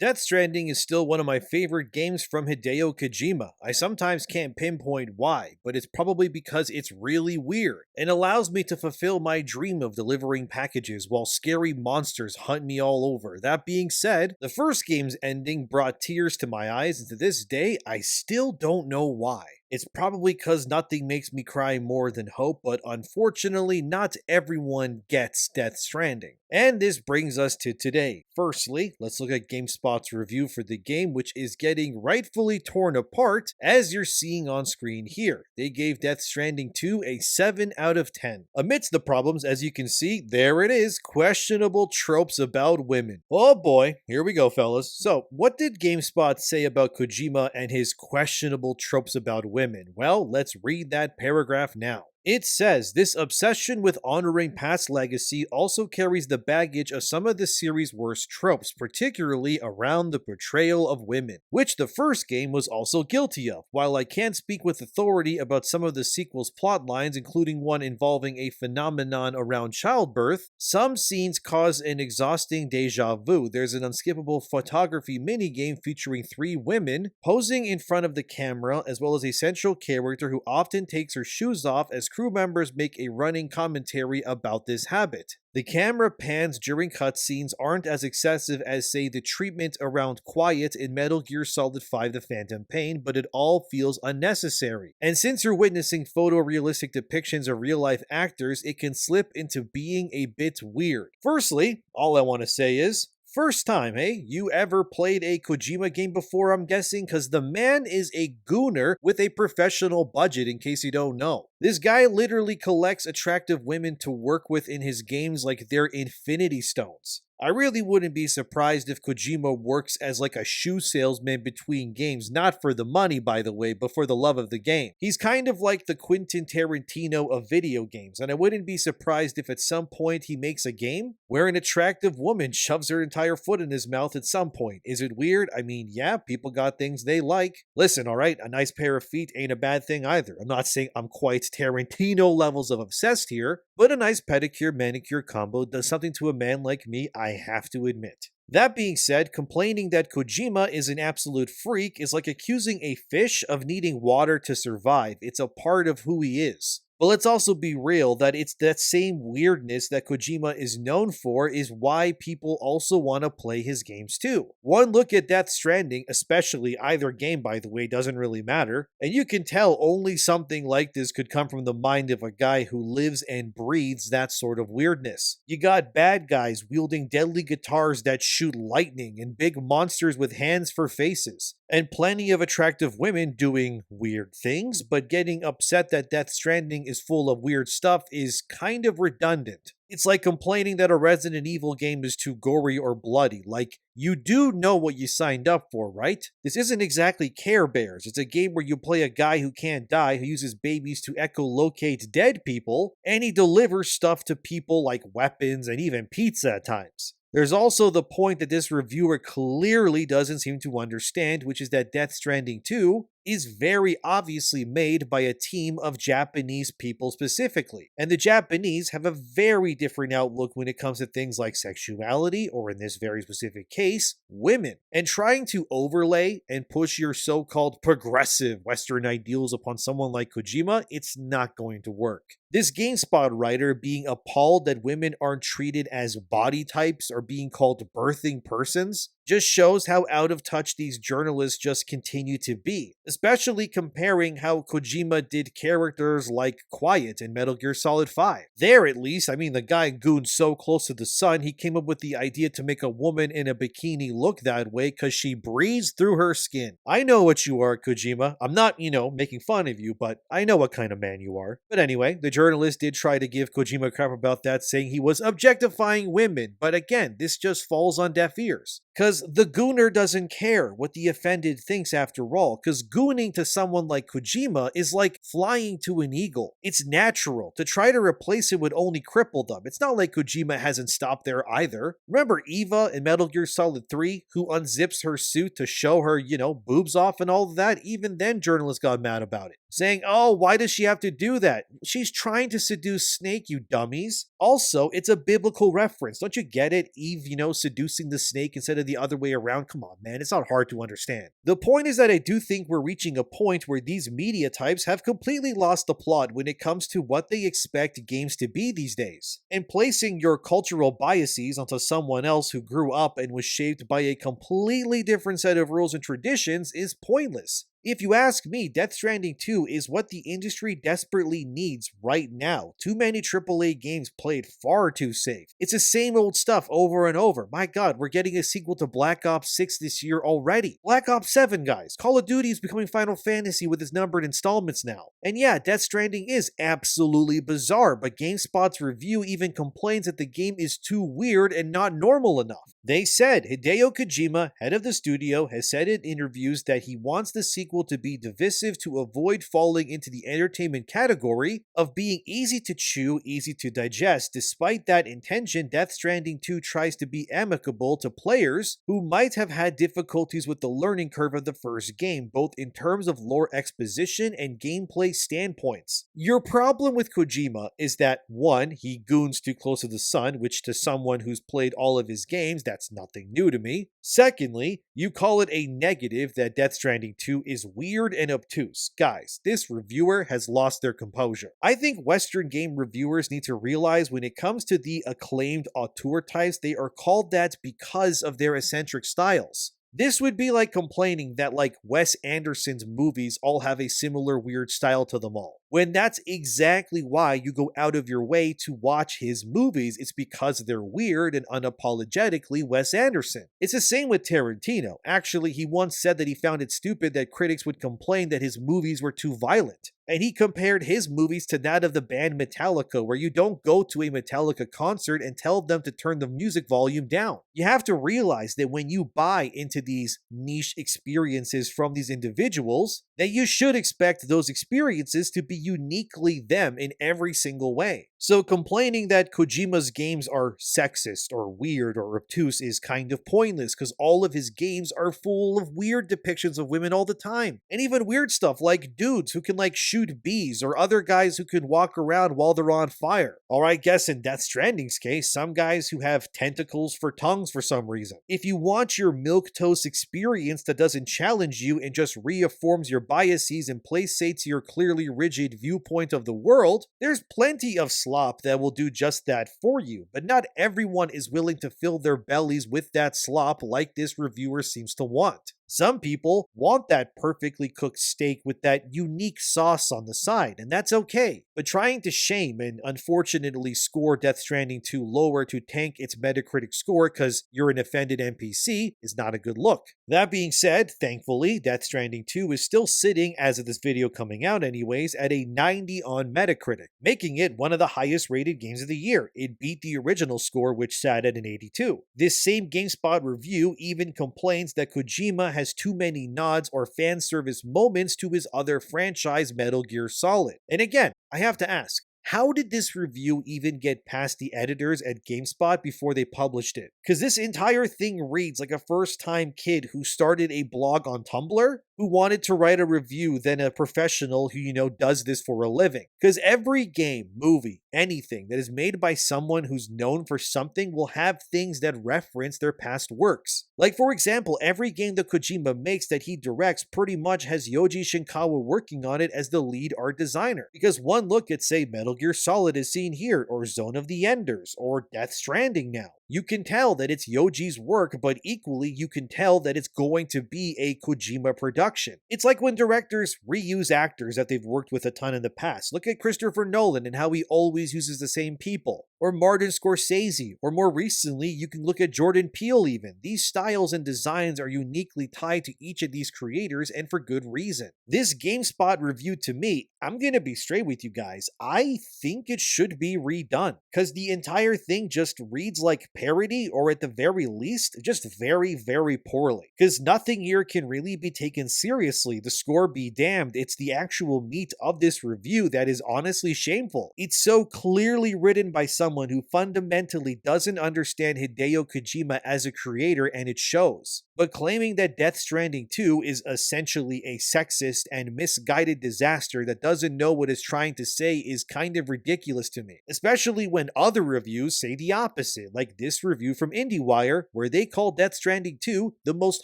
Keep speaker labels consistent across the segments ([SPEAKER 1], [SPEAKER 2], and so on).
[SPEAKER 1] Death Stranding is still one of my favorite games from Hideo Kojima. I sometimes can't pinpoint why, but it's probably because it's really weird and allows me to fulfill my dream of delivering packages while scary monsters hunt me all over. That being said, the first game's ending brought tears to my eyes, and to this day, I still don't know why. It's probably because nothing makes me cry more than hope, but unfortunately, not everyone gets Death Stranding. And this brings us to today. Firstly, let's look at GameSpot's review for the game, which is getting rightfully torn apart, as you're seeing on screen here. They gave Death Stranding 2 a 7 out of 10. Amidst the problems, as you can see, there it is, questionable tropes about women. Oh boy, here we go, fellas. So, what did GameSpot say about Kojima and his questionable tropes about women? Well, let's read that paragraph now. It says, this obsession with honoring past legacy also carries the baggage of some of the series' worst tropes, particularly around the portrayal of women, which the first game was also guilty of. While I can't speak with authority about some of the sequel's plot lines, including one involving a phenomenon around childbirth, some scenes cause an exhausting deja vu. There's an unskippable photography minigame featuring 3 women posing in front of the camera, as well as a central character who often takes her shoes off as crew members make a running commentary about this habit. The camera pans during cutscenes aren't as excessive as, say, the treatment around Quiet in Metal Gear Solid 5 The Phantom Pain, but it all feels unnecessary. And since you're witnessing photorealistic depictions of real-life actors, it can slip into being a bit weird. Firstly, all I want to say is, first time, hey? You ever played a Kojima game before, I'm guessing? Because the man is a gooner with a professional budget, in case you don't know. This guy literally collects attractive women to work with in his games like they're infinity stones. I really wouldn't be surprised if Kojima works as like a shoe salesman between games, not for the money by the way, but for the love of the game. He's kind of like the Quentin Tarantino of video games, and I wouldn't be surprised if at some point he makes a game where an attractive woman shoves her entire foot in his mouth at some point. Is it weird? I mean, yeah, people got things they like. Listen, alright, a nice pair of feet ain't a bad thing either. I'm not saying I'm quite Tarantino levels of obsessed here, but a nice pedicure-manicure combo does something to a man like me, I have to admit. That being said, complaining that Kojima is an absolute freak is like accusing a fish of needing water to survive. It's a part of who he is. But let's also be real that it's that same weirdness that Kojima is known for is why people also want to play his games too. One look at Death Stranding, especially either game by the way, doesn't really matter, and you can tell only something like this could come from the mind of a guy who lives and breathes that sort of weirdness. You got bad guys wielding deadly guitars that shoot lightning and big monsters with hands for faces, and plenty of attractive women doing weird things, but getting upset that Death Stranding is full of weird stuff is kind of redundant. It's like complaining that a Resident Evil game is too gory or bloody. Like, you do know what you signed up for, right? This isn't exactly Care Bears. It's a game where you play a guy who can't die, who uses babies to echolocate dead people, and he delivers stuff to people like weapons and even pizza at times. There's also the point that this reviewer clearly doesn't seem to understand, which is that Death Stranding 2 is very obviously made by a team of Japanese people specifically. And the Japanese have a very different outlook when it comes to things like sexuality, or in this very specific case, women. And trying to overlay and push your so-called progressive Western ideals upon someone like Kojima, it's not going to work. This GameSpot writer being appalled that women aren't treated as body types or being called birthing persons just shows how out of touch these journalists just continue to be, especially comparing how Kojima did characters like Quiet in Metal Gear Solid 5. There, at least, I mean, the guy gooned so close to the sun, he came up with the idea to make a woman in a bikini look that way because she breathes through her skin. I know what you are, Kojima. I'm not, making fun of you, but I know what kind of man you are. But anyway, the journalist did try to give Kojima crap about that, saying he was objectifying women, but again, this just falls on deaf ears. Because the gooner doesn't care what the offended thinks after all, because gooning to someone like Kojima is like flying to an eagle. It's natural. To try to replace it would only cripple them. It's not like Kojima hasn't stopped there either. Remember Eva in Metal Gear Solid 3, who unzips her suit to show her, boobs off and all of that? Even then, journalists got mad about it, saying, oh, why does she have to do that? She's trying to seduce Snake, you dummies. Also, it's a biblical reference. Don't you get it? Eve, seducing the snake instead of the other way around? Come on, man. It's not hard to understand. The point is that I do think we're reaching a point where these media types have completely lost the plot when it comes to what they expect games to be these days. And placing your cultural biases onto someone else who grew up and was shaped by a completely different set of rules and traditions is pointless. If you ask me, Death Stranding 2 is what the industry desperately needs right now. Too many AAA games played far too safe. It's the same old stuff over and over. My god, we're getting a sequel to Black Ops 6 this year already. Black Ops 7, guys. Call of Duty is becoming Final Fantasy with its numbered installments now. And yeah, Death Stranding is absolutely bizarre, but GameSpot's review even complains that the game is too weird and not normal enough. They said Hideo Kojima, head of the studio, has said in interviews that he wants the sequel to be divisive to avoid falling into the entertainment category of being easy to chew, easy to digest. Despite that intention, Death Stranding 2 tries to be amicable to players who might have had difficulties with the learning curve of the first game, both in terms of lore exposition and gameplay standpoints. Your problem with Kojima is that 1, he goons too close to the sun, which to someone who's played all of his games, that's nothing new to me. Secondly, you call it a negative that Death Stranding 2 is weird and obtuse. Guys, this reviewer has lost their composure. I think Western game reviewers need to realize when it comes to the acclaimed auteur types, they are called that because of their eccentric styles. This would be like complaining that Wes Anderson's movies all have a similar weird style to them all, when that's exactly why you go out of your way to watch his movies. It's because they're weird and unapologetically Wes Anderson. It's the same with Tarantino. Actually, he once said that he found it stupid that critics would complain that his movies were too violent. And he compared his movies to that of the band Metallica, where you don't go to a Metallica concert and tell them to turn the music volume down. You have to realize that when you buy into these niche experiences from these individuals, that you should expect those experiences to be uniquely them in every single way. So complaining that Kojima's games are sexist or weird or obtuse is kind of pointless, because all of his games are full of weird depictions of women all the time. And even weird stuff like dudes who can shoot bees, or other guys who can walk around while they're on fire. Or I guess in Death Stranding's case, some guys who have tentacles for tongues for some reason. If you want your milquetoast experience that doesn't challenge you and just reaffirms your biases and placates your clearly rigid viewpoint of the world, there's plenty of slop that will do just that for you, but not everyone is willing to fill their bellies with that slop like this reviewer seems to want. Some people want that perfectly cooked steak with that unique sauce on the side, and that's okay. But trying to shame and unfortunately score Death Stranding 2 lower to tank its Metacritic score because you're an offended NPC is not a good look. That being said, thankfully, Death Stranding 2 is still sitting, as of this video coming out anyways, at a 90 on Metacritic, making it one of the highest rated games of the year. It beat the original score, which sat at an 82. This same GameSpot review even complains that Kojima has too many nods or fan service moments to his other franchise, Metal Gear Solid. And again, I have to ask, how did this review even get past the editors at GameSpot before they published it? Because this entire thing reads like a first-time kid who started a blog on Tumblr who wanted to write a review than a professional who, does this for a living. Because every game, movie, anything that is made by someone who's known for something will have things that reference their past works. Like, for example, every game that Kojima makes that he directs pretty much has Yoji Shinkawa working on it as the lead art designer. Because one look at, say, Metal Gear Solid is seen here, or Zone of the Enders, or Death Stranding now. You can tell that it's Yoji's work, but equally you can tell that it's going to be a Kojima production. It's like when directors reuse actors that they've worked with a ton in the past. Look at Christopher Nolan and how he always uses the same people. Or Martin Scorsese, or more recently, you can look at Jordan Peele even. These styles and designs are uniquely tied to each of these creators, and for good reason. This GameSpot review, to me, I'm gonna be straight with you guys, I think it should be redone, because the entire thing just reads like parody, or at the very least, just very, very poorly. Because nothing here can really be taken seriously. The score be damned, it's the actual meat of this review that is honestly shameful. It's so clearly written by someone who fundamentally doesn't understand Hideo Kojima as a creator, and it shows. But claiming that Death Stranding 2 is essentially a sexist and misguided disaster that doesn't know what it's trying to say is kind of ridiculous to me, especially when other reviews say the opposite, like this review from IndieWire, where they call Death Stranding 2 the most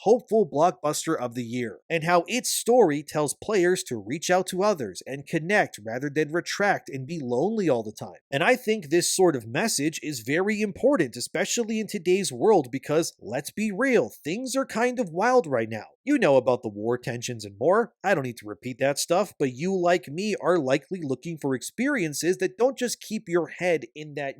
[SPEAKER 1] hopeful blockbuster of the year, and how its story tells players to reach out to others and connect rather than retract and be lonely all the time. And I think this sort of message is very important, especially in today's world, because let's be real, things are kind of wild right now. You know about the war tensions and more. I don't need to repeat that stuff, but you, like me, are likely looking for experiences that don't just keep your head in that,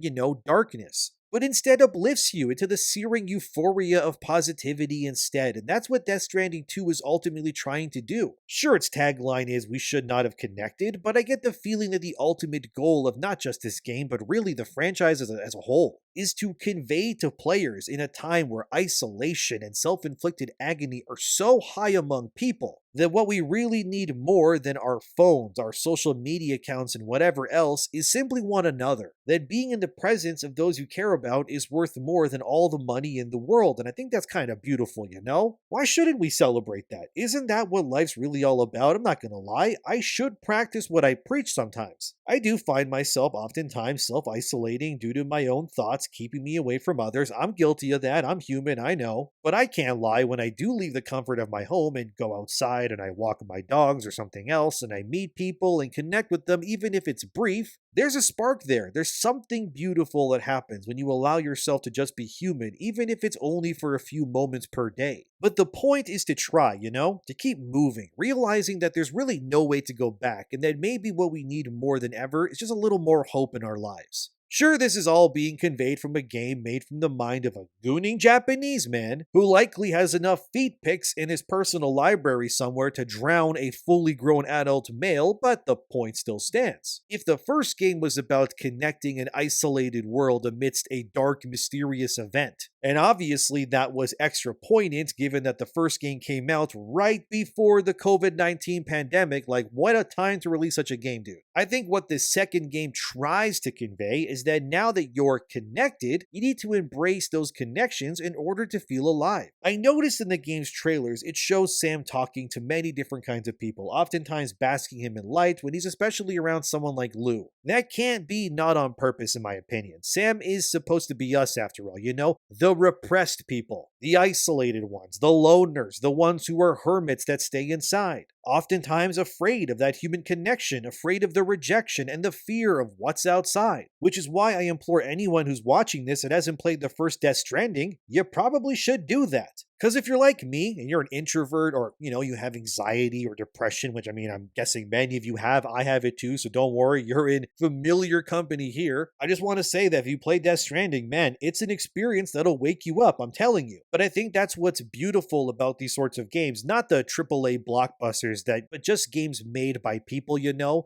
[SPEAKER 1] darkness, but instead uplifts you into the searing euphoria of positivity instead, and that's what Death Stranding 2 is ultimately trying to do. Sure, its tagline is "we should not have connected," but I get the feeling that the ultimate goal of not just this game, but really the franchise as a whole, is to convey to players in a time where isolation and self-inflicted agony are so high among people that what we really need more than our phones, our social media accounts, and whatever else is simply one another. That being in the presence of those you care about is worth more than all the money in the world, and I think that's kind of beautiful, Why shouldn't we celebrate that? Isn't that what life's really all about? I'm not gonna lie, I should practice what I preach sometimes. I do find myself oftentimes self-isolating due to my own thoughts keeping me away from others. I'm guilty of that, I'm human, I know. But I can't lie, when I do leave the comfort of my home and go outside and I walk my dogs or something else and I meet people and connect with them, even if it's brief, there's a spark there. There's something beautiful that happens when you allow yourself to just be human, even if it's only for a few moments per day. But the point is to try, to keep moving, realizing that there's really no way to go back, and that maybe what we need more than ever is just a little more hope in our lives. Sure, this is all being conveyed from a game made from the mind of a gooning Japanese man who likely has enough feet pics in his personal library somewhere to drown a fully grown adult male, but the point still stands. If the first game was about connecting an isolated world amidst a dark, mysterious event, and obviously that was extra poignant given that the first game came out right before the COVID-19 pandemic, like what a time to release such a game, dude. I think what this second game tries to convey is that now that you're connected, you need to embrace those connections in order to feel alive. I noticed in the game's trailers, it shows Sam talking to many different kinds of people, oftentimes basking him in light when he's especially around someone like Lou. That can't be not on purpose in my opinion. Sam is supposed to be us after all, the repressed people, the isolated ones, the loners, the ones who are hermits that stay inside, oftentimes afraid of that human connection, afraid of the rejection and the fear of what's outside, which is why I implore anyone who's watching this and hasn't played the first Death Stranding, you probably should do that. Because if you're like me and you're an introvert or, you have anxiety or depression, which I'm guessing many of you have, I have it too, so don't worry, you're in familiar company here. I just want to say that if you play Death Stranding, man, it's an experience that'll wake you up, I'm telling you. But I think that's what's beautiful about these sorts of games, not the AAA blockbusters but just games made by people,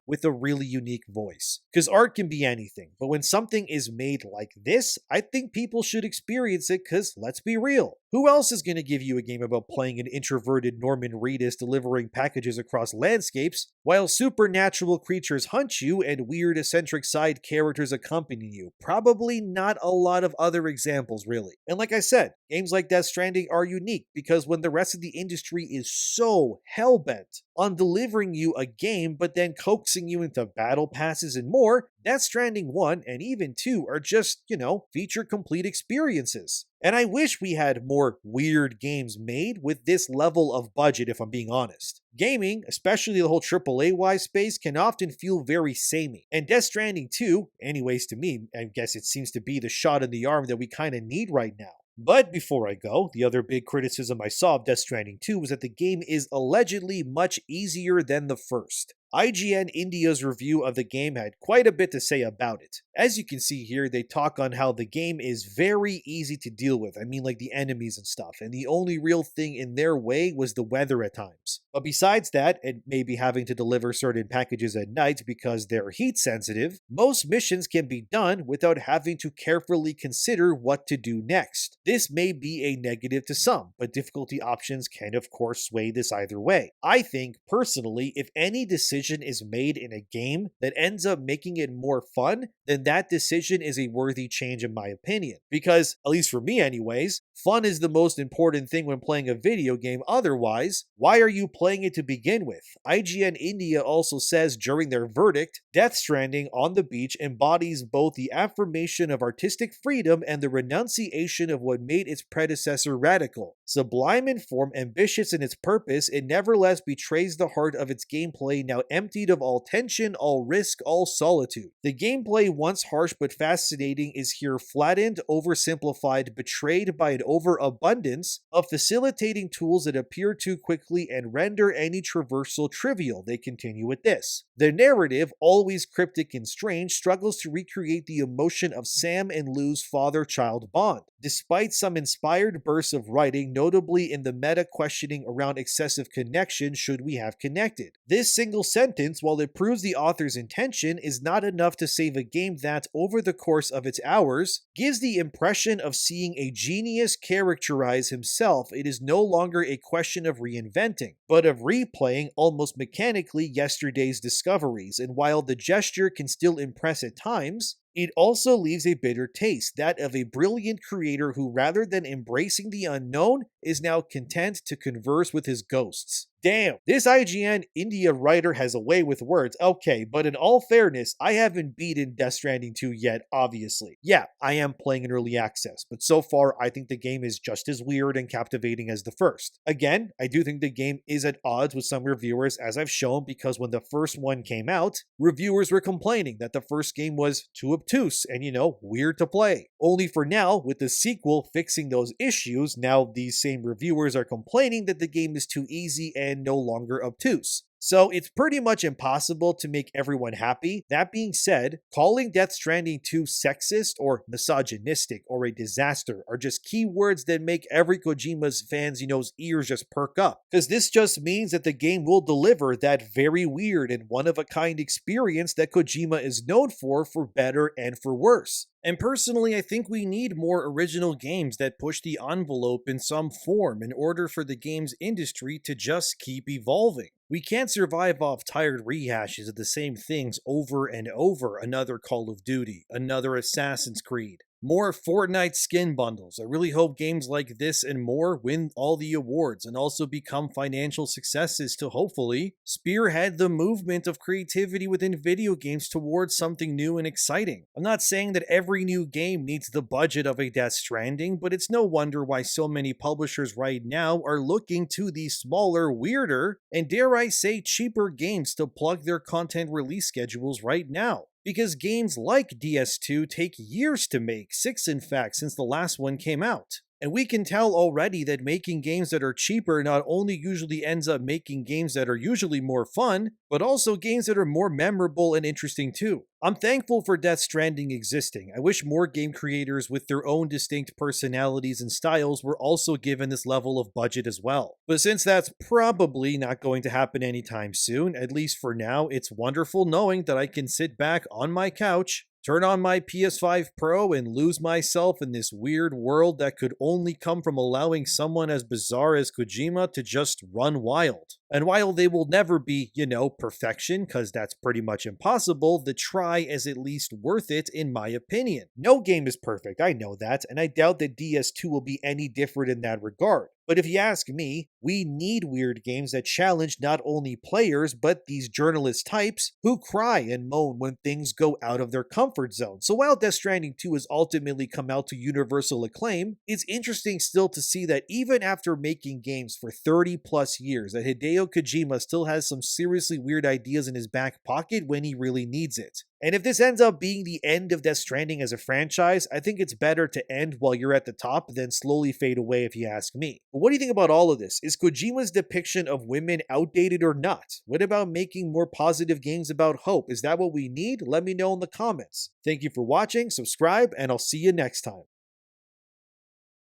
[SPEAKER 1] with a really unique voice. Because art can be anything, but when something is made like this, I think people should experience it because let's be real. Who else is going to give you a game about playing an introverted Norman Reedus delivering packages across landscapes while supernatural creatures hunt you and weird eccentric side characters accompany you? Probably not a lot of other examples, really. And like I said, games like Death Stranding are unique because when the rest of the industry is so hellbent on delivering you a game but then coaxing you into battle passes and more, Death Stranding 1 and even 2 are just, feature complete experiences. And I wish we had more weird games made with this level of budget, if I'm being honest. Gaming, especially the whole AAA space, can often feel very samey. And Death Stranding 2, anyways to me, I guess it seems to be the shot in the arm that we kind of need right now. But before I go, the other big criticism I saw of Death Stranding 2 was that the game is allegedly much easier than the first. IGN India's review of the game had quite a bit to say about it. As you can see here, they talk on how the game is very easy to deal with. I mean, like the enemies and stuff, and the only real thing in their way was the weather at times. But besides that, and maybe having to deliver certain packages at night because they're heat sensitive, most missions can be done without having to carefully consider what to do next. This may be a negative to some, but difficulty options can of course sway this either way. I think, personally, if any decision is made in a game that ends up making it more fun, then that decision is a worthy change in my opinion. Because, at least for me anyways, fun is the most important thing when playing a video game. Otherwise, why are you playing it to begin with? IGN India also says during their verdict, Death Stranding on the beach embodies both the affirmation of artistic freedom and the renunciation of what made its predecessor radical. Sublime in form, ambitious in its purpose, it nevertheless betrays the heart of its gameplay, now emptied of all tension, all risk, all solitude. The gameplay, once harsh but fascinating, is here flattened, oversimplified, betrayed by an overabundance of facilitating tools that appear too quickly and render any traversal trivial. They continue with this. The narrative, always cryptic and strange, struggles to recreate the emotion of Sam and Lou's father-child bond. Despite some inspired bursts of writing, notably in the meta questioning around excessive connection, should we have connected? This single sentence, while it proves the author's intention, is not enough to save a game that, over the course of its hours, gives the impression of seeing a genius characterize himself. It is no longer a question of reinventing, but of replaying almost mechanically yesterday's discoveries, and while the gesture can still impress at times, it also leaves a bitter taste, that of a brilliant creator who, rather than embracing the unknown, is now content to converse with his ghosts. Damn, this IGN India writer has a way with words. Okay, but in all fairness, I haven't beaten Death Stranding 2 yet, obviously. Yeah, I am playing in early access, but so far I think the game is just as weird and captivating as the first. Again, I do think the game is at odds with some reviewers, as I've shown, because when the first one came out, reviewers were complaining that the first game was too obtuse and, weird to play. Only for now, with the sequel fixing those issues, now these same reviewers are complaining that the game is too easy and no longer obtuse. So it's pretty much impossible to make everyone happy. That being said, calling Death Stranding 2 sexist or misogynistic or a disaster are just keywords that make every Kojima's fans, ears just perk up. Because this just means that the game will deliver that very weird and one-of-a-kind experience that Kojima is known for better and for worse. And personally, I think we need more original games that push the envelope in some form in order for the games industry to just keep evolving. We can't survive off tired rehashes of the same things over and over. Another Call of Duty, another Assassin's Creed, more Fortnite skin bundles. I really hope games like this and more win all the awards and also become financial successes to hopefully spearhead the movement of creativity within video games towards something new and exciting. I'm not saying that every new game needs the budget of a Death Stranding, but it's no wonder why so many publishers right now are looking to these smaller, weirder, and dare I say cheaper games to plug their content release schedules right now. Because games like DS2 take years to make, 6 in fact, since the last one came out. And we can tell already that making games that are cheaper not only usually ends up making games that are usually more fun, but also games that are more memorable and interesting too. I'm thankful for Death Stranding existing. I wish more game creators with their own distinct personalities and styles were also given this level of budget as well. But since that's probably not going to happen anytime soon, at least for now, it's wonderful knowing that I can sit back on my couch, turn on my PS5 Pro, and lose myself in this weird world that could only come from allowing someone as bizarre as Kojima to just run wild. And while they will never be, perfection, because that's pretty much impossible, the try is at least worth it in my opinion. No game is perfect, I know that, and I doubt that DS2 will be any different in that regard. But if you ask me, we need weird games that challenge not only players, but these journalist types who cry and moan when things go out of their comfort zone. So while Death Stranding 2 has ultimately come out to universal acclaim, it's interesting still to see that even after making games for 30 plus years, that Hideo Hideo Kojima still has some seriously weird ideas in his back pocket when he really needs it. And if this ends up being the end of Death Stranding as a franchise, I think it's better to end while you're at the top than slowly fade away if you ask me. But what do you think about all of this? Is Kojima's depiction of women outdated or not? What about making more positive games about hope? Is that what we need? Let me know in the comments. Thank you for watching, subscribe, and I'll see you next time.